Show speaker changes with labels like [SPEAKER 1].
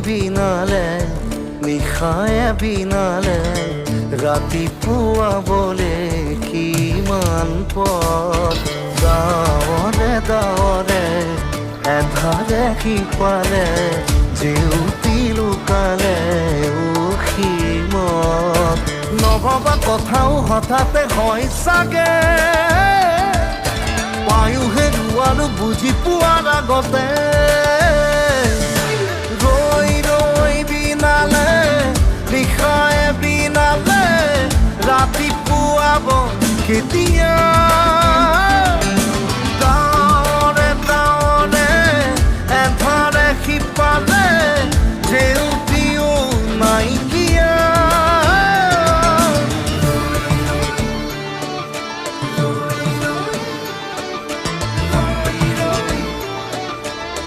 [SPEAKER 1] বিনালে নিশায়ে বিনালে ৰাতিপুৱাবলে কিমান পথ ডাৱৰে ডাৱৰে এধাৰে সিপালে জেউতি লুকালে উসীমত নভবা কথাও হঠাতে হয় চাগে পায়ো হেৰুৱালো বুজি পোৱাৰ আগতে